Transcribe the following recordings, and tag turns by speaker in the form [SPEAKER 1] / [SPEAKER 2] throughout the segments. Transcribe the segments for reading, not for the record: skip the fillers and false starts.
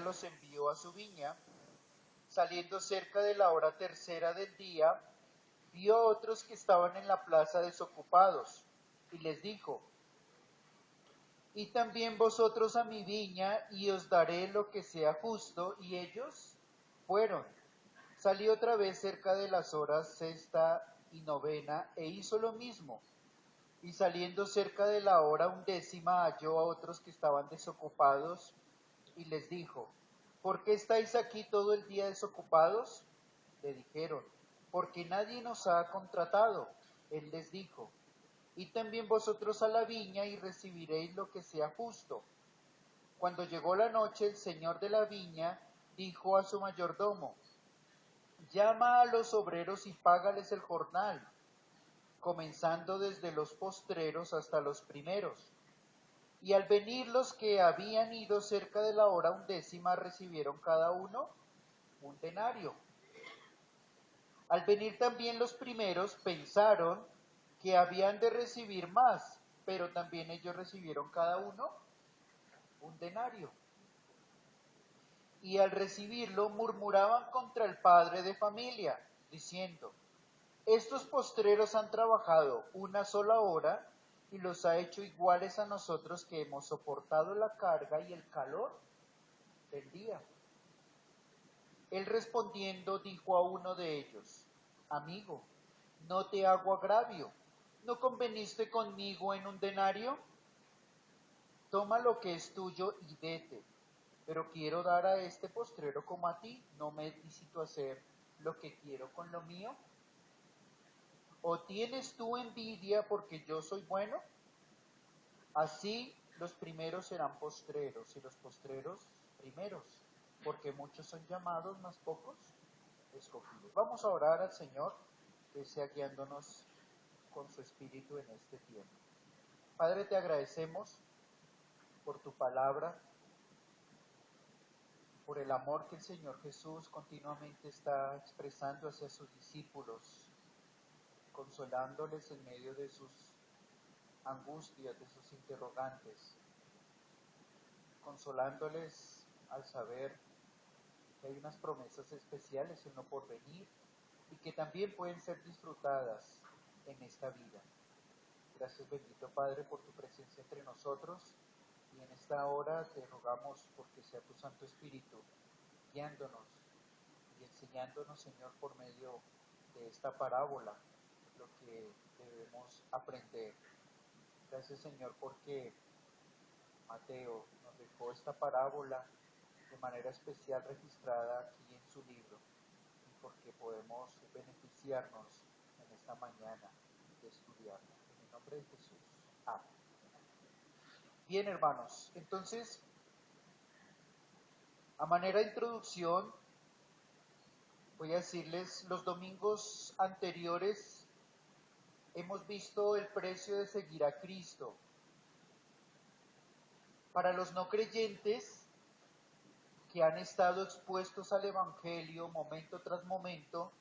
[SPEAKER 1] los envió a su viña. Saliendo cerca de la hora tercera del día, vio a otros que estaban en la plaza desocupados, y les dijo: Id también vosotros a mi viña, y os daré lo que sea justo. Y ellos fueron. Salió otra vez cerca de las horas sexta y novena, e hizo lo mismo. Y saliendo cerca de la hora undécima, halló a otros que estaban desocupados, y les dijo: ¿Por qué estáis aquí todo el día desocupados? Le dijeron: porque nadie nos ha contratado. Él les dijo: Id también vosotros a la viña y recibiréis lo que sea justo. Cuando llegó la noche, el señor de la viña dijo a su mayordomo: llama a los obreros y págales el jornal, comenzando desde los postreros hasta los primeros. Y al venir los que habían ido cerca de la hora undécima, recibieron cada uno un denario. Al venir también los primeros, pensaron que habían de recibir más, pero también ellos recibieron cada uno un denario. Y al recibirlo murmuraban contra el padre de familia, diciendo: estos postreros han trabajado una sola hora y los ha hecho iguales a nosotros, que hemos soportado la carga y el calor del día. Él respondiendo dijo a uno de ellos: amigo, no te hago agravio. ¿No conveniste conmigo en un denario? Toma lo que es tuyo y vete. Pero quiero dar a este postrero como a ti. ¿No me es lícito hacer lo que quiero con lo mío? ¿O tienes tú envidia porque yo soy bueno? Así los primeros serán postreros y los postreros primeros, porque muchos son llamados, mas pocos escogidos. Vamos a orar al Señor, que sea guiándonos con su Espíritu en este tiempo. Padre, te agradecemos por tu palabra, por el amor que el Señor Jesús continuamente está expresando hacia sus discípulos, consolándoles en medio de sus angustias, de sus interrogantes, consolándoles al saber que hay unas promesas especiales en lo porvenir y que también pueden ser disfrutadas en esta vida. Gracias, bendito Padre, por tu presencia entre nosotros, y en esta hora te rogamos porque sea tu Santo Espíritu guiándonos y enseñándonos, Señor, por medio de esta parábola lo que debemos aprender. Gracias, Señor, porque Mateo nos dejó esta parábola de manera especial registrada aquí en su libro, y porque podemos beneficiarnos en esta mañana de estudiarla. En el nombre de Jesús. Amén. Bien, hermanos, entonces, a manera de introducción, voy a decirles: los domingos anteriores hemos visto el precio de seguir a Cristo. Para los no creyentes que han estado expuestos al Evangelio momento tras momento,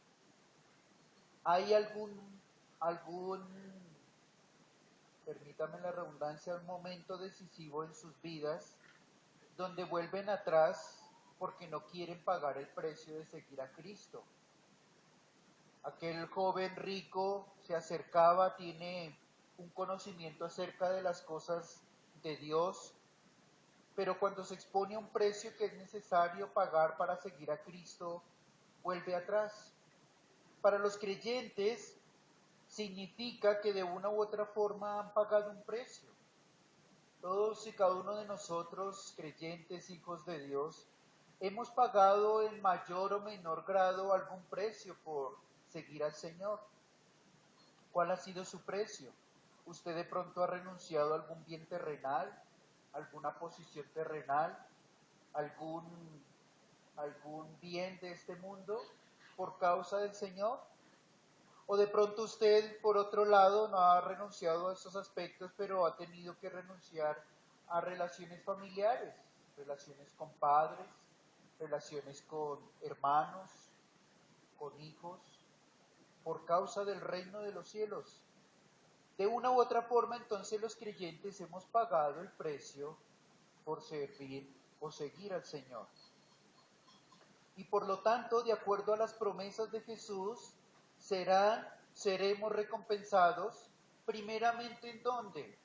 [SPEAKER 1] hay algún, permítame la redundancia, un momento decisivo en sus vidas donde vuelven atrás porque no quieren pagar el precio de seguir a Cristo. Aquel joven rico se acercaba, tiene un conocimiento acerca de las cosas de Dios, pero cuando se expone a un precio que es necesario pagar para seguir a Cristo, vuelve atrás. Para los creyentes significa que de una u otra forma han pagado un precio. Todos y cada uno de nosotros, creyentes, hijos de Dios, hemos pagado en mayor o menor grado algún precio por seguir al Señor. ¿Cuál ha sido su precio? ¿Usted de pronto ha renunciado a algún bien terrenal, alguna posición terrenal, algún, algún bien de este mundo por causa del Señor? O de pronto usted, por otro lado, no ha renunciado a esos aspectos, pero ha tenido que renunciar a relaciones familiares, relaciones con padres, relaciones con hermanos, con hijos, por causa del reino de los cielos. De una u otra forma, entonces, los creyentes hemos pagado el precio por servir o seguir al Señor. Y por lo tanto, de acuerdo a las promesas de Jesús, seremos recompensados primeramente ¿en dónde?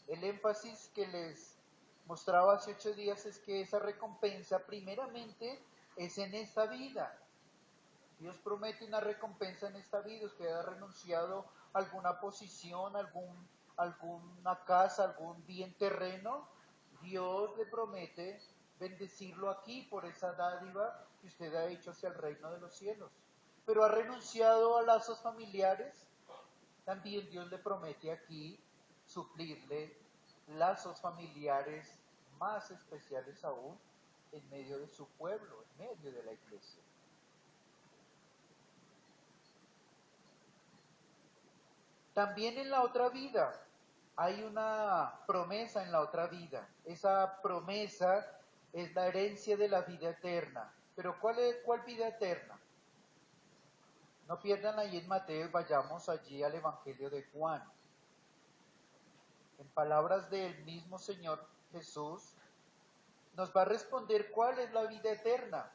[SPEAKER 1] El énfasis que les mostraba hace 8 días es que esa recompensa primeramente es en esta vida. Dios promete una recompensa en esta vida. Usted ha renunciado a alguna posición, alguna casa, algún bien terreno. Dios le promete bendecirlo aquí por esa dádiva que usted ha hecho hacia el reino de los cielos. Pero ha renunciado a lazos familiares. También Dios le promete aquí suplirle lazos familiares más especiales aún en medio de su pueblo, en medio de la iglesia. También en la otra vida hay una promesa en la otra vida. Esa promesa es la herencia de la vida eterna. Pero ¿cuál vida eterna? No pierdan ahí en Mateo y vayamos allí al Evangelio de Juan. En palabras del mismo Señor Jesús, nos va a responder cuál es la vida eterna.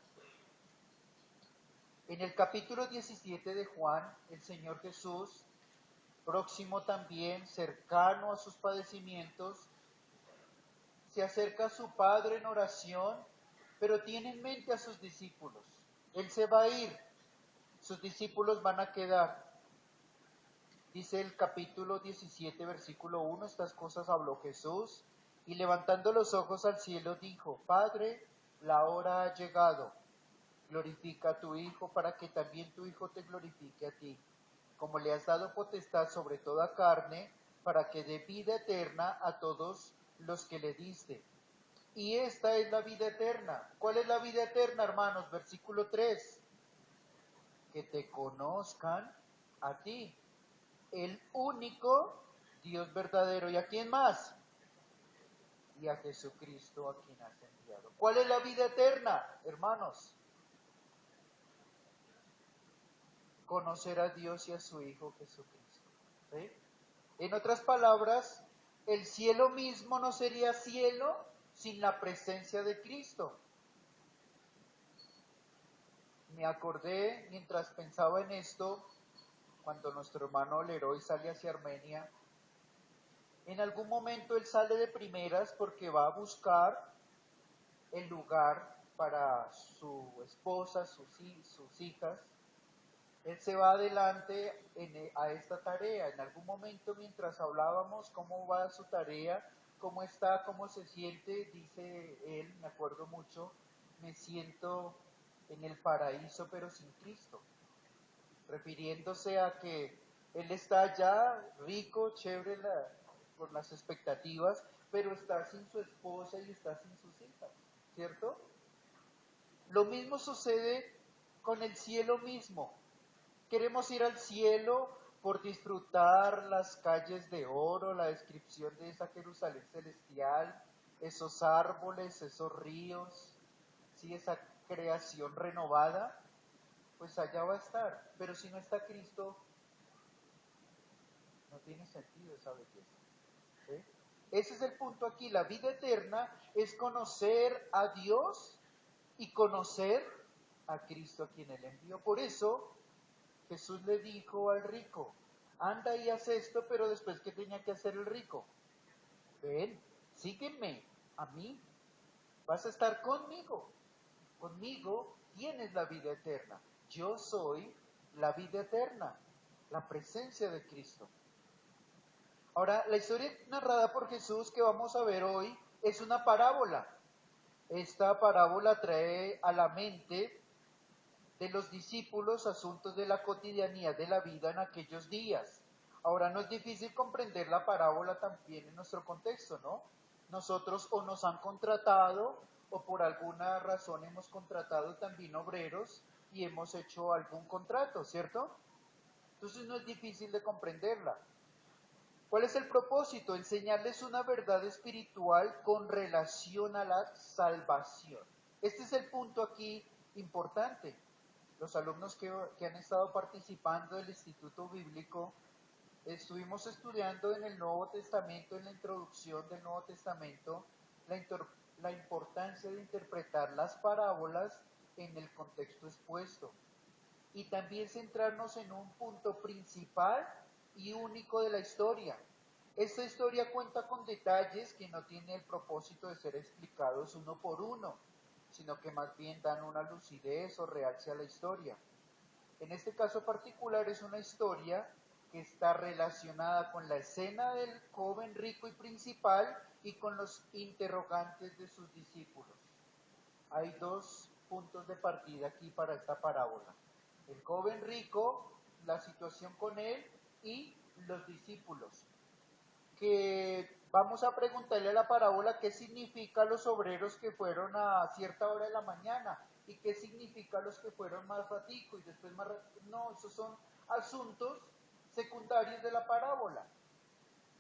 [SPEAKER 1] En el capítulo 17 de Juan, el Señor Jesús, próximo también, cercano a sus padecimientos, se acerca a su Padre en oración, pero tiene en mente a sus discípulos. Él se va a ir, sus discípulos van a quedar. Dice el capítulo 17, versículo 1, estas cosas habló Jesús, y levantando los ojos al cielo dijo, Padre, la hora ha llegado, glorifica a tu Hijo para que también tu Hijo te glorifique a ti, como le has dado potestad sobre toda carne, para que dé vida eterna a todos los que le diste. Y esta es la vida eterna. ¿Cuál es la vida eterna, hermanos? Versículo 3. Que te conozcan a ti, el único Dios verdadero. ¿Y a quién más? Y a Jesucristo a quien has enviado. ¿Cuál es la vida eterna, hermanos? Conocer a Dios y a su Hijo Jesucristo. ¿Sí? En otras palabras, el cielo mismo no sería cielo sin la presencia de Cristo. Me acordé mientras pensaba en esto, cuando nuestro hermano Leroy sale hacia Armenia, en algún momento él sale de primeras porque va a buscar el lugar para su esposa, sus hijas. Él se va adelante a esta tarea. En algún momento mientras hablábamos cómo va su tarea, cómo está, cómo se siente, dice él, me acuerdo mucho, me siento en el paraíso pero sin Cristo, refiriéndose a que él está ya rico, chévere por las expectativas, pero está sin su esposa y está sin sus hijas, ¿cierto? Lo mismo sucede con el cielo mismo. Queremos ir al cielo por disfrutar las calles de oro, la descripción de esa Jerusalén celestial, esos árboles, esos ríos, ¿sí? Esa creación renovada, pues allá va a estar. Pero si no está Cristo, no tiene sentido esa belleza. ¿Sí? Ese es el punto aquí. La vida eterna es conocer a Dios y conocer a Cristo a quien Él envió. Por eso Jesús le dijo al rico, anda y haz esto, pero después, ¿qué tenía que hacer el rico? Ven, sígueme a mí, vas a estar conmigo. Conmigo tienes la vida eterna. Yo soy la vida eterna, la presencia de Cristo. Ahora, la historia narrada por Jesús que vamos a ver hoy es una parábola. Esta parábola trae a la mente de los discípulos asuntos de la cotidianidad de la vida en aquellos días. Ahora, no es difícil comprender la parábola también en nuestro contexto, ¿no? Nosotros o nos han contratado o por alguna razón hemos contratado también obreros y hemos hecho algún contrato, ¿cierto? Entonces no es difícil de comprenderla. ¿Cuál es el propósito? Enseñarles una verdad espiritual con relación a la salvación. Este es el punto aquí importante. Los alumnos que han estado participando del Instituto Bíblico, estuvimos estudiando en el Nuevo Testamento, en la introducción del Nuevo Testamento, la importancia de interpretar las parábolas en el contexto expuesto y también centrarnos en un punto principal y único de la historia. Esta historia cuenta con detalles que no tienen el propósito de ser explicados uno por uno, sino que más bien dan una lucidez o realce a la historia. En este caso particular es una historia que está relacionada con la escena del joven rico y principal y con los interrogantes de sus discípulos. Hay dos puntos de partida aquí para esta parábola. El joven rico, la situación con él y los discípulos. Que vamos a preguntarle a la parábola qué significa los obreros que fueron a cierta hora de la mañana y qué significa los que fueron más ratico y después más ratico. No, esos son asuntos secundarios de la parábola.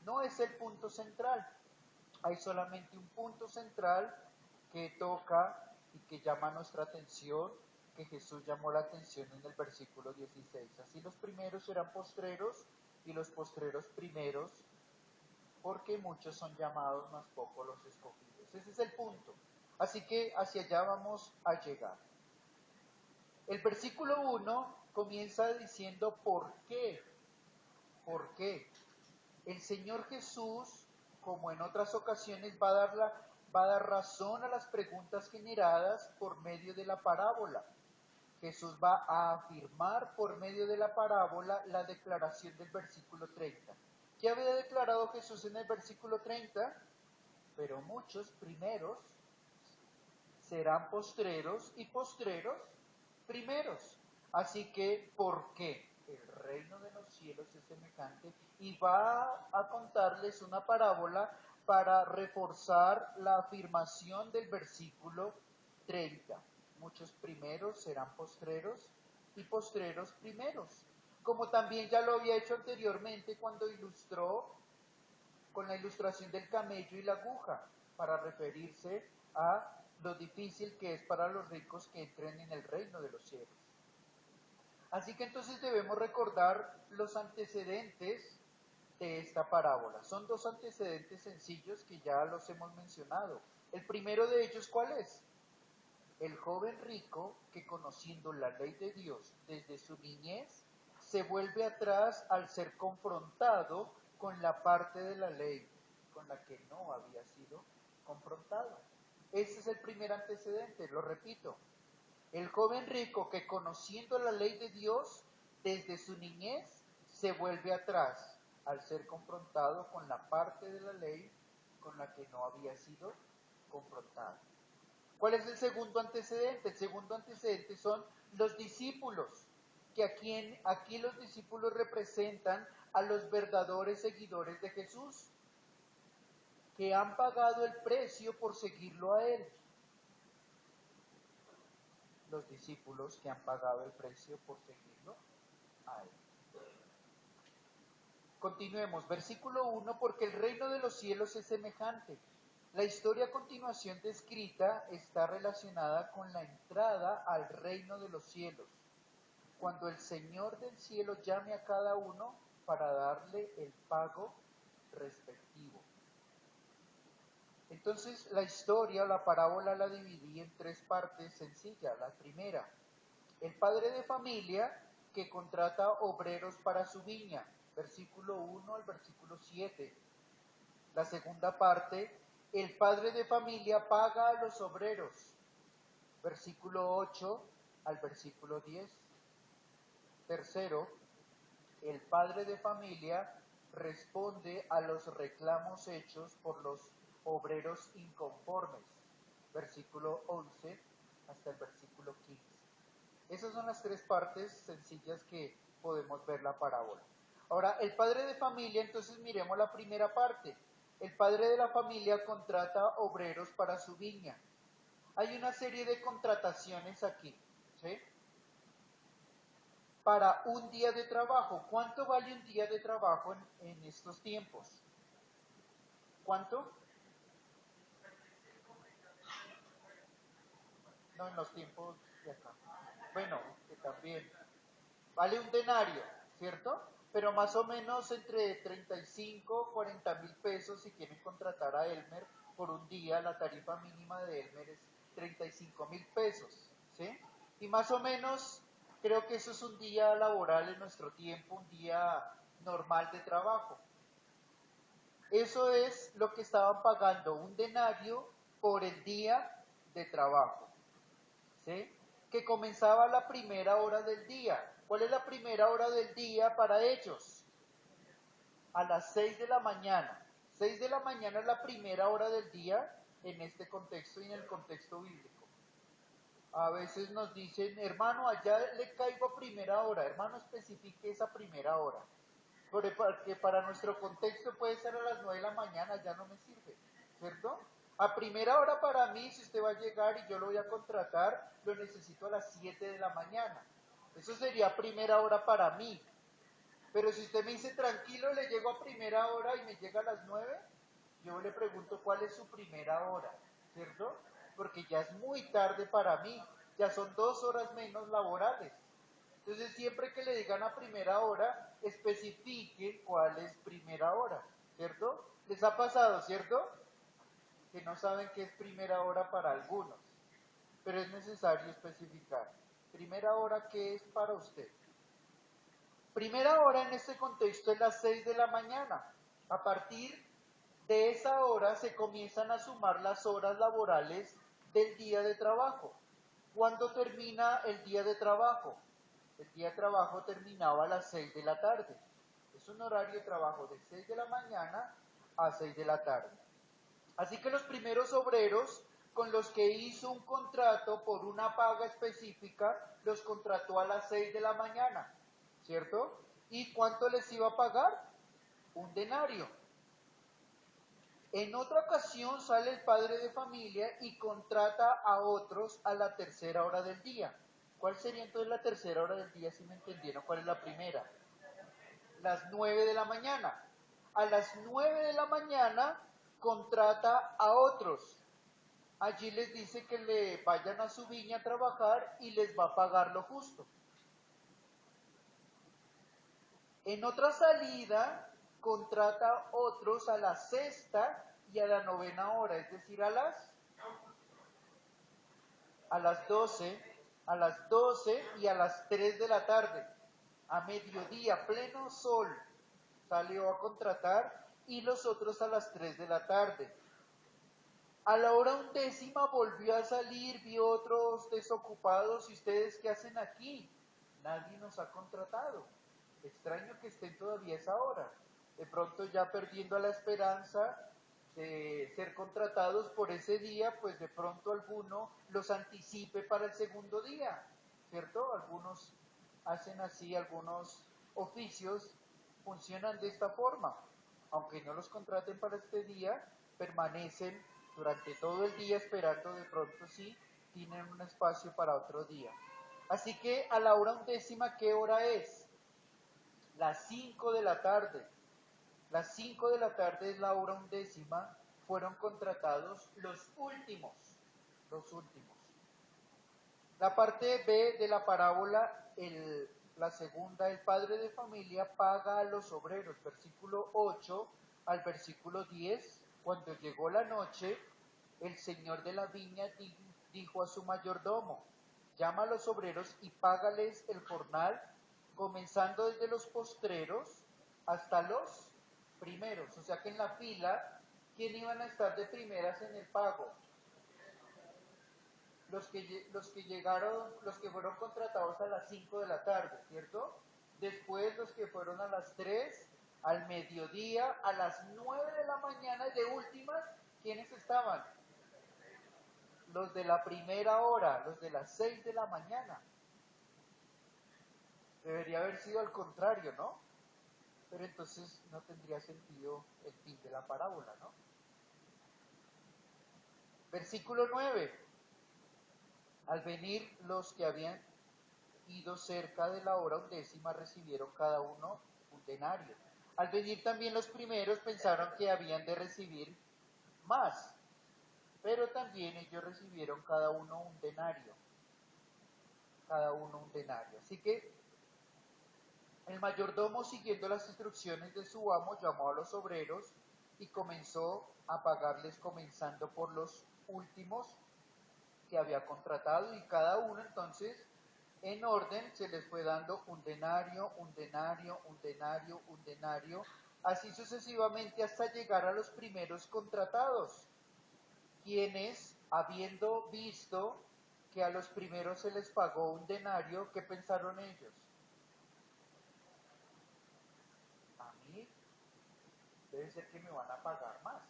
[SPEAKER 1] No es el punto central. Hay solamente un punto central que toca y que llama nuestra atención, que Jesús llamó la atención en el versículo 16. Así los primeros serán postreros y los postreros primeros, porque muchos son llamados, mas pocos los escogidos. Ese es el punto. Así que hacia allá vamos a llegar. El versículo 1 comienza diciendo ¿por qué? ¿Por qué? El Señor Jesús, como en otras ocasiones, va a dar razón a las preguntas generadas por medio de la parábola. Jesús va a afirmar por medio de la parábola la declaración del versículo 30. ¿Qué había declarado Jesús en el versículo 30? Pero muchos primeros serán postreros y postreros primeros. Así que, ¿por qué? El reino de los cielos es semejante y va a contarles una parábola para reforzar la afirmación del versículo 30. Muchos primeros serán postreros y postreros primeros. Como también ya lo había hecho anteriormente cuando ilustró con la ilustración del camello y la aguja, para referirse a lo difícil que es para los ricos que entren en el reino de los cielos. Así que entonces debemos recordar los antecedentes de esta parábola. Son dos antecedentes sencillos que ya los hemos mencionado. El primero de ellos, ¿cuál es? El joven rico que, conociendo la ley de Dios desde su niñez, se vuelve atrás al ser confrontado con la parte de la ley con la que no había sido confrontado. Ese es el primer antecedente, lo repito. El joven rico que, conociendo la ley de Dios desde su niñez, se vuelve atrás al ser confrontado con la parte de la ley con la que no había sido confrontado. ¿Cuál es el segundo antecedente? El segundo antecedente son los discípulos, que aquí los discípulos representan a los verdaderos seguidores de Jesús, que han pagado el precio por seguirlo a Él. Los discípulos que han pagado el precio por seguirlo a Él. Continuemos, versículo 1, porque el reino de los cielos es semejante. La historia a continuación descrita está relacionada con la entrada al reino de los cielos, cuando el Señor del cielo llame a cada uno para darle el pago respectivo. Entonces la historia, la parábola la dividí en tres partes sencillas. La primera, el padre de familia que contrata obreros para su viña, versículo 1 al versículo 7. La segunda parte, el padre de familia paga a los obreros, versículo 8 al versículo 10. Tercero, el padre de familia responde a los reclamos hechos por los obreros inconformes, versículo 11 hasta el versículo 15. Esas son las tres partes sencillas que podemos ver la parábola. Ahora, el padre de familia, entonces miremos la primera parte. El padre de la familia contrata obreros para su viña. Hay una serie de contrataciones aquí, ¿sí? Para un día de trabajo. ¿Cuánto vale un día de trabajo en estos tiempos? ¿Cuánto? No, en los tiempos de acá. Bueno, que también. Vale un denario, ¿cierto? Pero más o menos entre 35 40 mil pesos si quieren contratar a Elmer por un día. La tarifa mínima de Elmer es 35.000 pesos, ¿sí? Y más o menos creo que eso es un día laboral en nuestro tiempo, un día normal de trabajo. Eso es lo que estaban pagando, un denario por el día de trabajo, ¿sí? Que comenzaba a la primera hora del día. ¿Cuál es la primera hora del día para ellos? A las 6 de la mañana. 6 de la mañana es la primera hora del día en este contexto y en el contexto bíblico. A veces nos dicen, hermano, allá le caigo a primera hora. Hermano, especifique esa primera hora. Porque para nuestro contexto puede ser a las 9 de la mañana, ya no me sirve, ¿cierto? A primera hora para mí, si usted va a llegar y yo lo voy a contratar, lo necesito a las 7 de la mañana. Eso sería primera hora para mí. Pero si usted me dice, tranquilo, le llego a primera hora y me llega a las 9, yo le pregunto cuál es su primera hora, ¿cierto? Porque ya es muy tarde para mí, ya son 2 horas menos laborales. Entonces, siempre que le digan a primera hora, especifiquen cuál es primera hora, ¿cierto? ¿Les ha pasado, cierto? Que no saben qué es primera hora para algunos, pero es necesario especificar. Primera hora, ¿qué es para usted? Primera hora en este contexto es las 6 de la mañana. A partir de esa hora se comienzan a sumar las horas laborales del día de trabajo. ¿Cuándo termina el día de trabajo? El día de trabajo terminaba a las 6 de la tarde. Es un horario de trabajo de 6 de la mañana a 6 de la tarde. Así que los primeros obreros con los que hizo un contrato por una paga específica, los contrató a las 6 de la mañana, ¿cierto? ¿Y cuánto les iba a pagar? Un denario. En otra ocasión sale el padre de familia y contrata a otros a la tercera hora del día. ¿Cuál sería entonces la tercera hora del día, si me entendieron? ¿Cuál es la primera? Las 9 de la mañana. A las 9 de la mañana contrata a otros. Allí les dice que le vayan a su viña a trabajar y les va a pagar lo justo. En otra salida contrata otros a la sexta y a la novena hora, es decir, a las 12, a las 12 y a las 3 de la tarde, a mediodía, pleno sol, salió a contratar y los otros a las 3 de la tarde. A la hora 11 volvió a salir, vio otros desocupados y ustedes qué hacen aquí, nadie nos ha contratado. Extraño que estén todavía a esa hora. De pronto ya perdiendo la esperanza de ser contratados por ese día, pues de pronto alguno los anticipe para el segundo día, ¿cierto? Algunos hacen así, algunos oficios funcionan de esta forma. Aunque no los contraten para este día, permanecen durante todo el día esperando de pronto si tienen un espacio para otro día. Así que a la hora 11, ¿qué hora es? Las 5 de la tarde. Las 5 de la tarde es la hora 11, fueron contratados los últimos, los últimos. La parte B de la parábola, la segunda, el padre de familia paga a los obreros, versículo 8 al versículo 10, cuando llegó la noche, el señor de la viña dijo a su mayordomo, llama a los obreros y págales el jornal, comenzando desde los postreros hasta los primeros. O sea que en la fila, ¿quién iban a estar de primeras en el pago? Los que llegaron, los que fueron contratados a las 5 de la tarde, ¿cierto? Después los que fueron a las 3, al mediodía, a las 9 de la mañana y de últimas, ¿quiénes estaban? Los de la primera hora, los de las 6 de la mañana. Debería haber sido al contrario, ¿no? Pero entonces no tendría sentido el fin de la parábola, ¿no? Versículo 9. Al venir los que habían ido cerca de la hora 11 recibieron cada uno un denario. Al venir también los primeros pensaron que habían de recibir más, pero también ellos recibieron cada uno un denario. Cada uno un denario. Así que el mayordomo, siguiendo las instrucciones de su amo, llamó a los obreros y comenzó a pagarles comenzando por los últimos que había contratado, y cada uno entonces en orden se les fue dando un denario, un denario, un denario, un denario, así sucesivamente hasta llegar a los primeros contratados, quienes, habiendo visto que a los primeros se les pagó un denario, ¿qué pensaron ellos? A mí debe ser que me van a pagar más,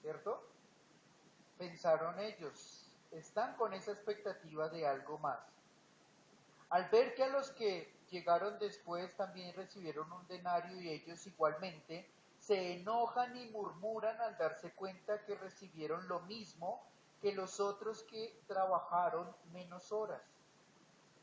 [SPEAKER 1] ¿cierto? Pensaron ellos, están con esa expectativa de algo más. Al ver que a los que llegaron después también recibieron un denario y ellos igualmente, se enojan y murmuran al darse cuenta que recibieron lo mismo que los otros que trabajaron menos horas.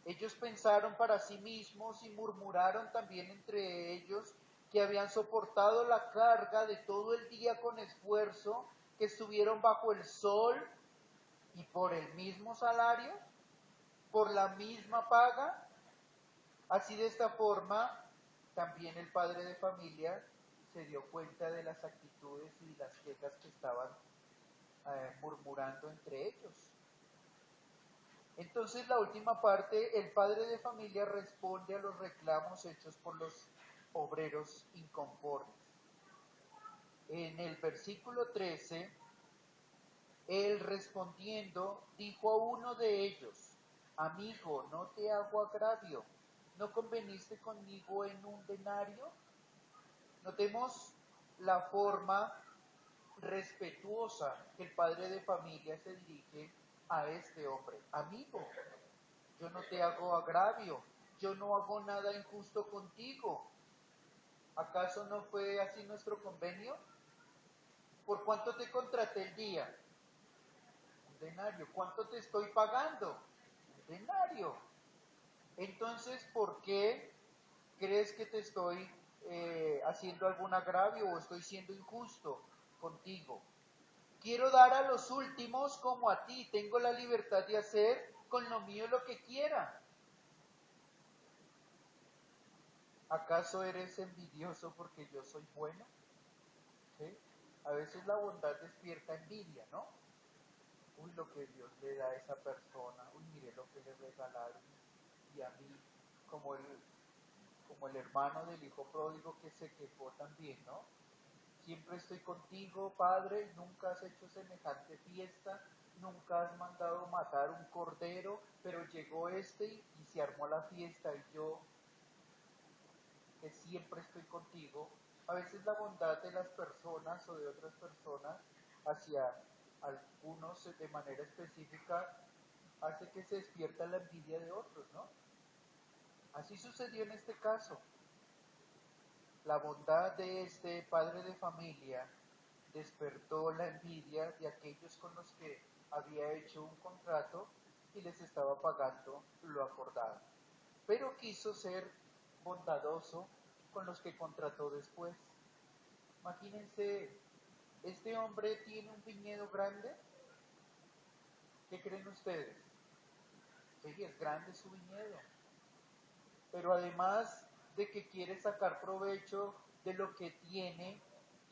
[SPEAKER 1] Ellos pensaron para sí mismos y murmuraron también entre ellos que habían soportado la carga de todo el día con esfuerzo, que estuvieron bajo el sol y por el mismo salario, por la misma paga. Así, de esta forma, también el padre de familia se dio cuenta de las actitudes y las quejas que estaban murmurando entre ellos. Entonces, la última parte, el padre de familia responde a los reclamos hechos por los obreros inconformes. En el versículo 13, él respondiendo dijo a uno de ellos: amigo, no te hago agravio, ¿no conveniste conmigo en un denario? Notemos la forma respetuosa que el padre de familia se dirige a este hombre. Amigo, yo no te hago agravio, yo no hago nada injusto contigo. ¿Acaso no fue así nuestro convenio? ¿Por cuánto te contraté el día? Un denario. ¿Cuánto te estoy pagando? Un denario. Entonces, ¿por qué crees que te estoy haciendo algún agravio o estoy siendo injusto contigo? Quiero dar a los últimos como a ti, tengo la libertad de hacer con lo mío lo que quiera. ¿Acaso eres envidioso porque yo soy bueno? ¿Sí? A veces la bondad despierta envidia, ¿no? Uy, lo que Dios le da a esa persona, uy, mire lo que le regalaron, y a mí, como el, como el hermano del hijo pródigo que se quejó también, ¿no? Siempre estoy contigo, Padre, nunca has hecho semejante fiesta, nunca has mandado matar un cordero, pero llegó este y se armó la fiesta, y yo, que siempre estoy contigo. A veces la bondad de las personas o de otras personas hacia algunos de manera específica hace que se despierta la envidia de otros, ¿no? Así sucedió en este caso. La bondad de este padre de familia despertó la envidia de aquellos con los que había hecho un contrato y les estaba pagando lo acordado. Pero quiso ser bondadoso con los que contrató después. Imagínense, este hombre tiene un viñedo grande. ¿Qué creen ustedes? Sí, es grande su viñedo. Pero además de que quiere sacar provecho de lo que tiene,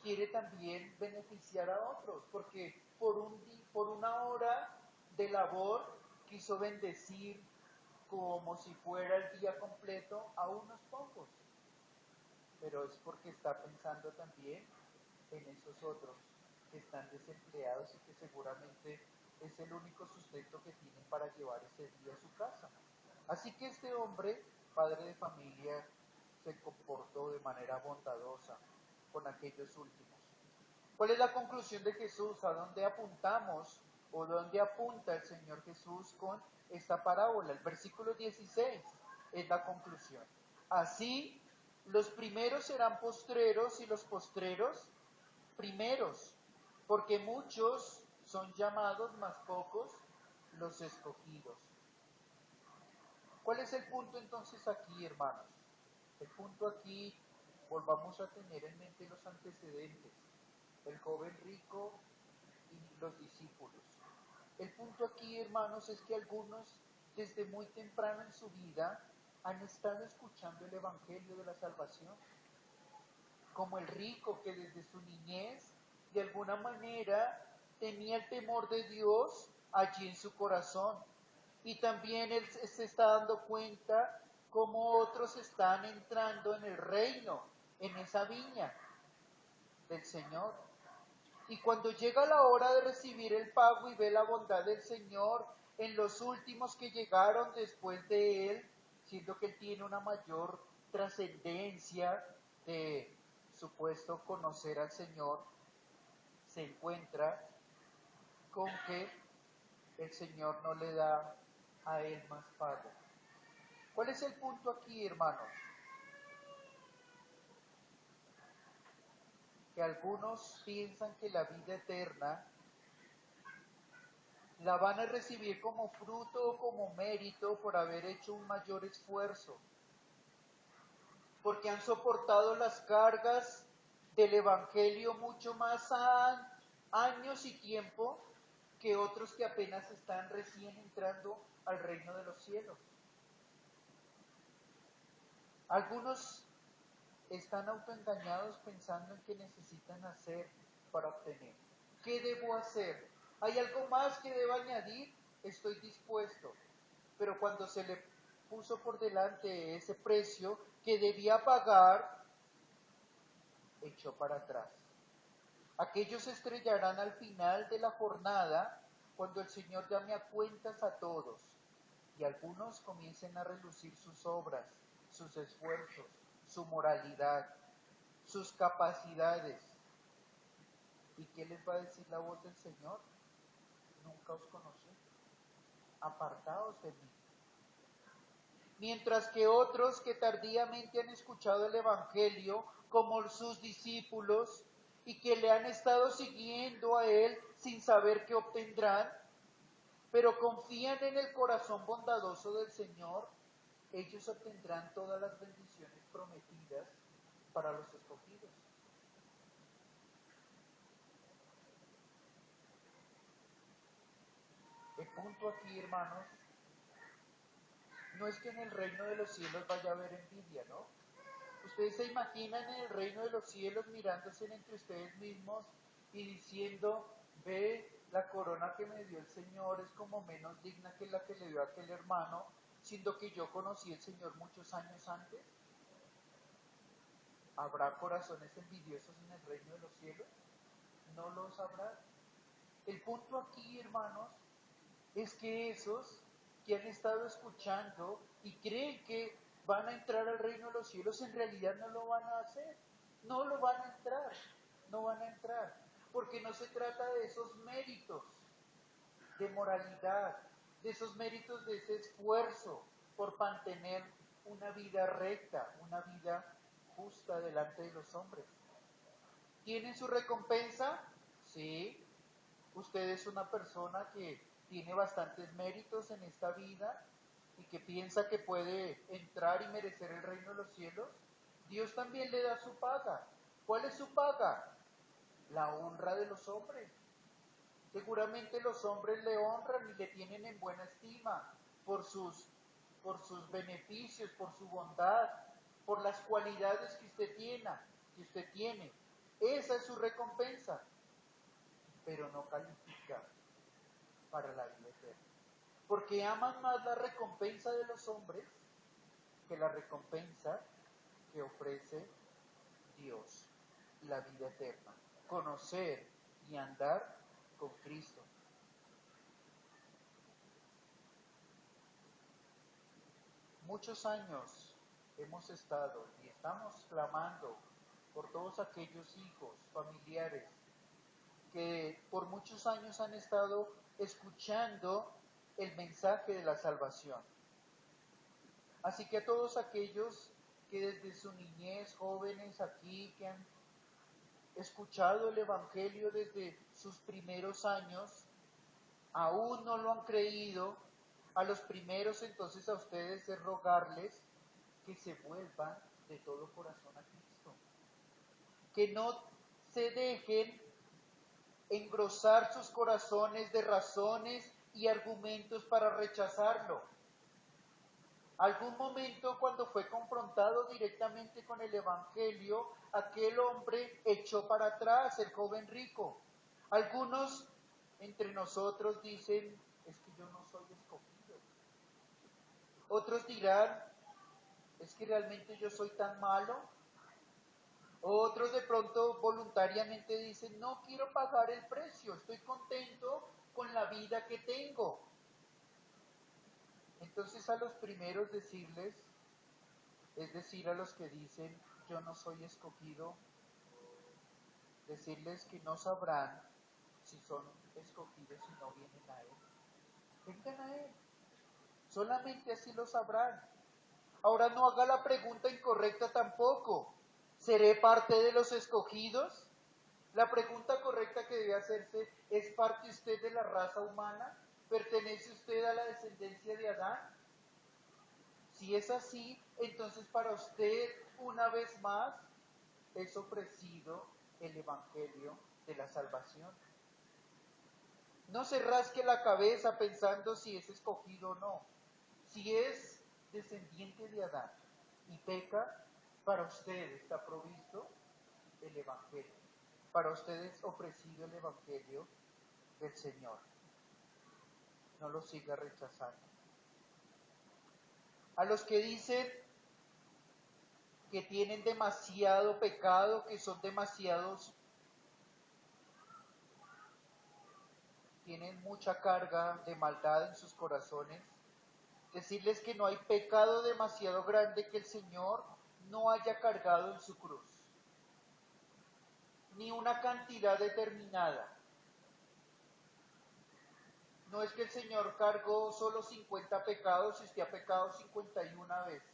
[SPEAKER 1] quiere también beneficiar a otros, porque por una hora de labor quiso bendecir como si fuera el día completo a unos pocos, pero es porque está pensando también en esos otros que están desempleados y que seguramente es el único sustento que tienen para llevar ese día a su casa. Así que este hombre, padre de familia, se comportó de manera bondadosa con aquellos últimos. ¿Cuál es la conclusión de Jesús? ¿A dónde apuntamos o dónde apunta el Señor Jesús con esta parábola? El versículo 16 es la conclusión. Así, los primeros serán postreros y los postreros primeros, porque muchos son llamados, mas pocos los escogidos. ¿Cuál es el punto entonces aquí, hermanos? El punto aquí, volvamos a tener en mente los antecedentes, el joven rico y los discípulos. El punto aquí, hermanos, es que algunos desde muy temprano en su vida han estado escuchando el Evangelio de la salvación, como el rico que desde su niñez de alguna manera tenía el temor de Dios allí en su corazón. Y también él se está dando cuenta cómo otros están entrando en el reino, en esa viña del Señor. Y cuando llega la hora de recibir el pago y ve la bondad del Señor en los últimos que llegaron después de él, siendo que él tiene una mayor trascendencia de supuesto conocer al Señor, se encuentra con que el Señor no le da a él más pago. ¿Cuál es el punto aquí, hermanos? Que algunos piensan que la vida eterna la van a recibir como fruto o como mérito por haber hecho un mayor esfuerzo, porque han soportado las cargas del Evangelio mucho más años y tiempo que otros que apenas están recién entrando al reino de los cielos. Algunos están autoengañados pensando en que necesitan hacer para obtener. ¿Qué debo hacer? ¿Hay algo más que deba añadir? Estoy dispuesto. Pero cuando se le puso por delante ese precio que debía pagar, echó para atrás. Aquellos se estrellarán al final de la jornada cuando el Señor llame a cuentas a todos y algunos comiencen a relucir sus obras, sus esfuerzos, su moralidad, sus capacidades. ¿Y qué les va a decir la voz del Señor? Nunca os conocí. Apartaos de mí. Mientras que otros que tardíamente han escuchado el Evangelio, como sus discípulos, y que le han estado siguiendo a él sin saber qué obtendrán, pero confían en el corazón bondadoso del Señor, ellos obtendrán todas las bendiciones prometidas para los escogidos. El punto aquí, hermanos, no es que en el reino de los cielos vaya a haber envidia, ¿no? Ustedes se imaginan en el reino de los cielos mirándose entre ustedes mismos y diciendo, ve, la corona que me dio el Señor es como menos digna que la que le dio a aquel hermano, siendo que yo conocí al Señor muchos años antes. ¿Habrá corazones envidiosos en el reino de los cielos? No los habrá. El punto aquí, hermanos, es que esos que han estado escuchando y creen que van a entrar al reino de los cielos, en realidad no lo van a hacer, no lo van a entrar, no van a entrar, porque no se trata de esos méritos de moralidad, de esos méritos de ese esfuerzo por mantener una vida recta, una vida justa delante de los hombres. ¿Tienen su recompensa? Sí. Usted es una persona que tiene bastantes méritos en esta vida y que piensa que puede entrar y merecer el reino de los cielos. Dios también le da su paga. ¿Cuál es su paga? La honra de los hombres. Seguramente los hombres le honran y le tienen en buena estima por sus beneficios, por su bondad, por las cualidades que usted tiene. Esa es su recompensa, pero no califica para la vida eterna. Porque aman más la recompensa de los hombres que la recompensa que ofrece Dios, la vida eterna. Conocer y andar con Cristo. Muchos años hemos estado y estamos clamando por todos aquellos hijos, familiares, que por muchos años han estado escuchando el mensaje de la salvación. Así que a todos aquellos que desde su niñez, jóvenes aquí, que han escuchado el Evangelio desde sus primeros años, aún no lo han creído, a los primeros entonces a ustedes es rogarles que se vuelvan de todo corazón a Cristo. Que no se dejen engrosar sus corazones de razones y argumentos para rechazarlo. Algún momento cuando fue confrontado directamente con el Evangelio, aquel hombre echó para atrás, el joven rico. Algunos Entre nosotros dicen, es que yo no soy escogido. Otros dirán, es que realmente yo soy tan malo. Otros de pronto voluntariamente dicen, no quiero pagar el precio, estoy contento con la vida que tengo. Entonces a los primeros decirles, es decir, a los que dicen, yo no soy escogido, decirles que no sabrán si son escogidos si no vienen a Él. Vengan a Él, solamente así lo sabrán. Ahora no haga la pregunta incorrecta tampoco. ¿Seré parte de los escogidos? La pregunta correcta que debe hacerse, ¿es parte usted de la raza humana? ¿Pertenece usted a la descendencia de Adán? Si es así, entonces para usted, una vez más, es ofrecido el Evangelio de la salvación. No se rasque la cabeza pensando si es escogido o no. Si es descendiente de Adán y peca, para usted está provisto el Evangelio. Para usted es ofrecido el Evangelio del Señor. No lo siga rechazando. A los que dicen que tienen demasiado pecado, que son demasiados, tienen mucha carga de maldad en sus corazones, decirles que no hay pecado demasiado grande que el Señor no haya cargado en su cruz, ni una cantidad determinada. No es que el Señor cargó solo 50 pecados y usted ha pecado 51 veces.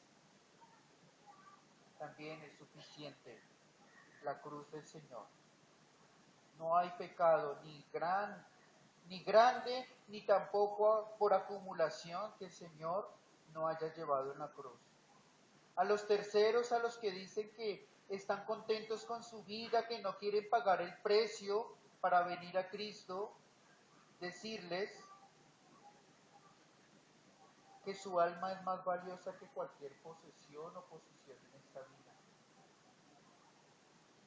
[SPEAKER 1] También es suficiente la cruz del Señor. No hay pecado ni grande, ni tampoco por acumulación que el Señor no haya llevado en la cruz. A los terceros, a los que dicen que están contentos con su vida, que no quieren pagar el precio para venir a Cristo, decirles que su alma es más valiosa que cualquier posesión o posición en esta vida.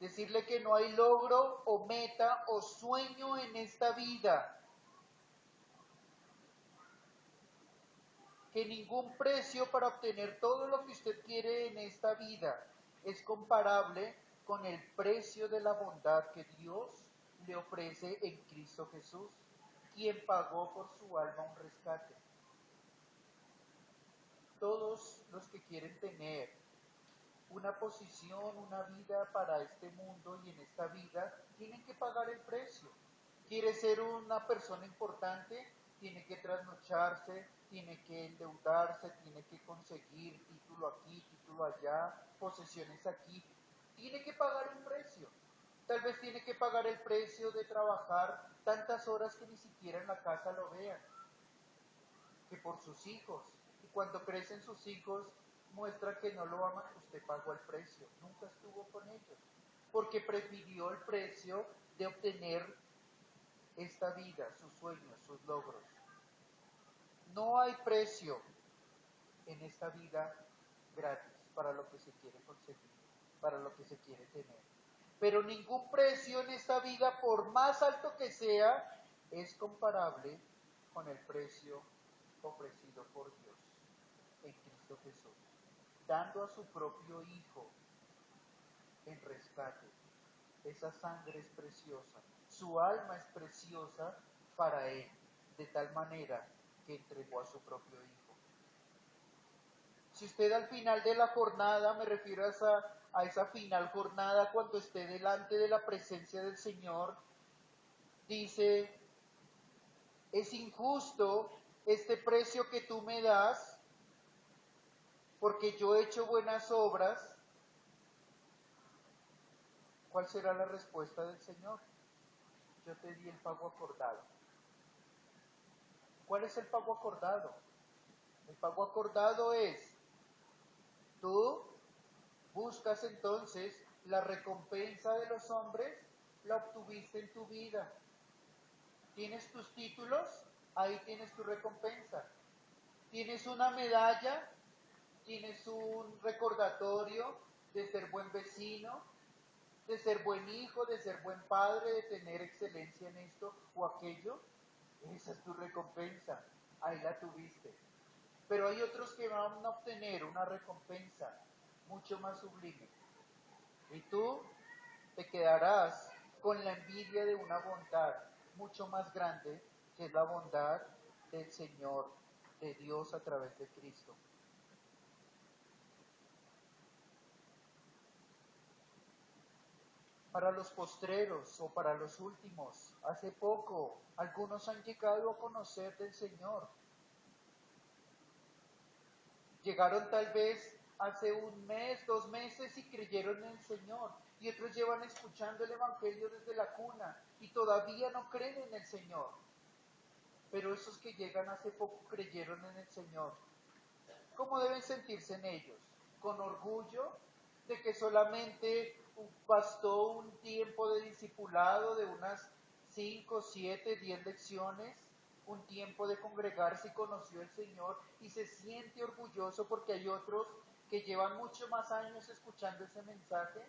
[SPEAKER 1] Decirle que no hay logro o meta o sueño en esta vida, que ningún precio para obtener todo lo que usted quiere en esta vida es comparable con el precio de la bondad que Dios le ofrece en Cristo Jesús, quien pagó por su alma un rescate. Todos los que quieren tener una posición, una vida para este mundo y en esta vida, tienen que pagar el precio. Quiere ser una persona importante, tiene que trasnocharse, tiene que endeudarse, tiene que conseguir título aquí, título allá, posesiones aquí. Tiene que pagar un precio. Tal vez tiene que pagar el precio de trabajar tantas horas que ni siquiera en la casa lo vean, que por sus hijos. Y cuando crecen sus hijos, muestra que no lo aman, usted pagó el precio. Nunca estuvo con ellos, porque prefirió el precio de obtener esta vida, sus sueños, sus logros. No hay precio en esta vida gratis para lo que se quiere conseguir, para lo que se quiere tener. Pero ningún precio en esta vida, por más alto que sea, es comparable con el precio ofrecido por Dios en Cristo Jesús, dando a su propio Hijo en rescate. Esa sangre es preciosa, su alma es preciosa para Él, de tal manera que entregó a su propio Hijo. Si usted al final de la jornada, me refiero a esa final jornada, cuando esté delante de la presencia del Señor, dice, es injusto este precio que tú me das, porque yo he hecho buenas obras. ¿Cuál será la respuesta del Señor? Yo te di el pago acordado. ¿Cuál es el pago acordado? El pago acordado es, tú buscas entonces la recompensa de los hombres, la obtuviste en tu vida. ¿Tienes tus títulos? Ahí tienes tu recompensa. ¿Tienes una medalla? ¿Tienes un recordatorio de ser buen vecino? de ser buen hijo, de ser buen padre, de tener excelencia en esto o aquello, esa es tu recompensa, ahí la tuviste. Pero hay otros que van a obtener una recompensa mucho más sublime. Y tú te quedarás con la envidia de una bondad mucho más grande, que es la bondad del Señor, de Dios a través de Cristo. Para los postreros o para los últimos, hace poco algunos han llegado a conocer del Señor. Llegaron tal vez hace un mes, 2 meses y creyeron en el Señor. Y otros llevan escuchando el Evangelio desde la cuna y todavía no creen en el Señor. Pero esos que llegan hace poco creyeron en el Señor. ¿Cómo deben sentirse en ellos? ¿Con orgullo de que solamente bastó un tiempo de discipulado de unas 5, 7, 10 lecciones? Un tiempo de congregarse y conoció al Señor y se siente orgulloso porque hay otros que llevan mucho más años escuchando ese mensaje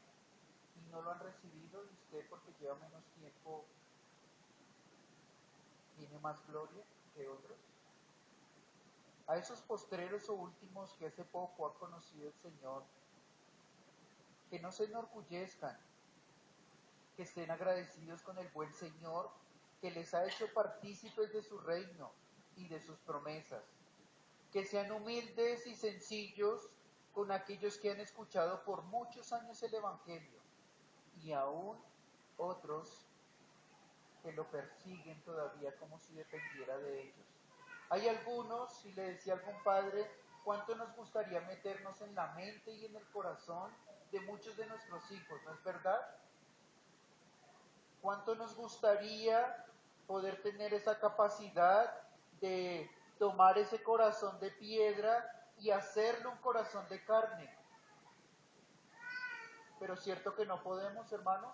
[SPEAKER 1] y no lo han recibido, y usted, porque lleva menos tiempo, tiene más gloria que otros. A esos postreros o últimos que hace poco han conocido el Señor, que no se enorgullezcan, que estén agradecidos con el buen Señor que les ha hecho partícipes de su reino y de sus promesas, que sean humildes y sencillos con aquellos que han escuchado por muchos años el Evangelio, y aún otros que lo persiguen todavía como si dependiera de ellos. Hay algunos, y le decía a algún padre, cuánto nos gustaría meternos en la mente y en el corazón de muchos de nuestros hijos, ¿no es verdad? ¿Cuánto nos gustaría poder tener esa capacidad de tomar ese corazón de piedra y hacerlo un corazón de carne? Pero cierto que no podemos, hermanos.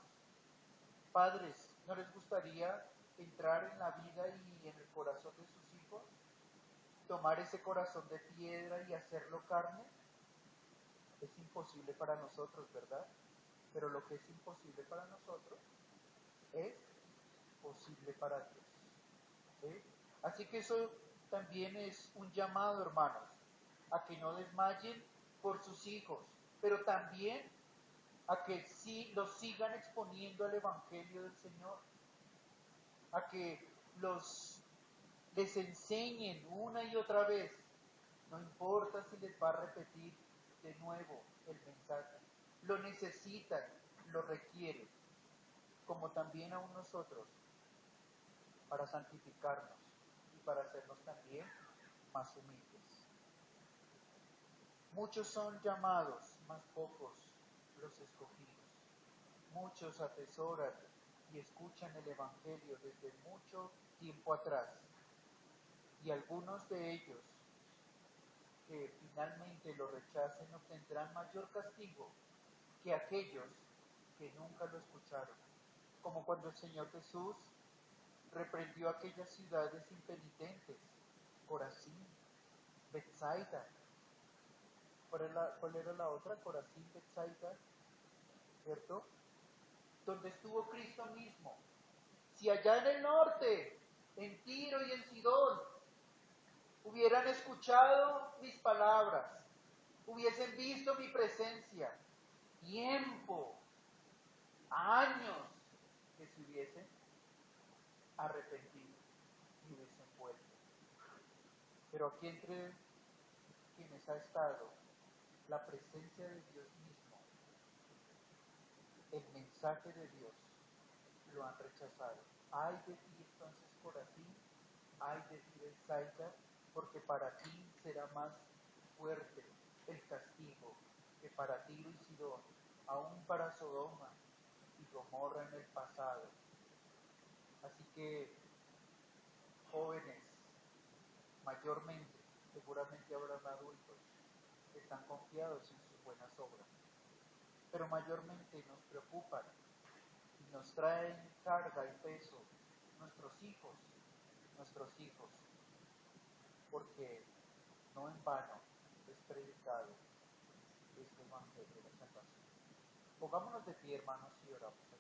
[SPEAKER 1] Padres, ¿no les gustaría entrar en la vida y en el corazón de sus hijos? Tomar ese corazón de piedra y hacerlo carne. Es imposible para nosotros, ¿verdad? Pero lo que es imposible para nosotros es posible para Dios. ¿Sí? Así que eso también es un llamado, hermanos, a que no desmayen por sus hijos, pero también a que sí los sigan exponiendo al Evangelio del Señor, a que les enseñen una y otra vez, no importa si les va a repetir de nuevo el mensaje, lo necesitan, lo requieren, como también aún nosotros, para santificarnos y para hacernos también más humildes. Muchos son llamados, más pocos los escogidos. Muchos atesoran y escuchan el Evangelio desde mucho tiempo atrás, y algunos de ellos que finalmente lo rechacen obtendrán mayor castigo que aquellos que nunca lo escucharon, como cuando el Señor Jesús reprendió a aquellas ciudades impenitentes, Corazín, Betsaida. ¿Cuál era la otra? Corazín, Betsaida, ¿cierto? Donde estuvo Cristo mismo. Si allá en el norte, en Tiro y en Sidón, hubieran escuchado mis palabras, hubiesen visto mi presencia, tiempo, años, que se hubiesen arrepentido y hubiesen vuelto. Pero aquí entre quienes ha estado la presencia de Dios mismo, el mensaje de Dios, lo han rechazado. Ay de ti entonces, Corazín, ay de ti, Betsaida, porque para ti será más fuerte el castigo que para Tiro y Sidón, aún para Sodoma y Gomorra en el pasado. Así que, jóvenes, mayormente, seguramente habrán adultos que están confiados en sus buenas obras, pero mayormente nos preocupan y nos traen carga y peso nuestros hijos, porque no en vano es predicado este Evangelio de la salvación. Pongámonos de pie, hermanos, y oramos.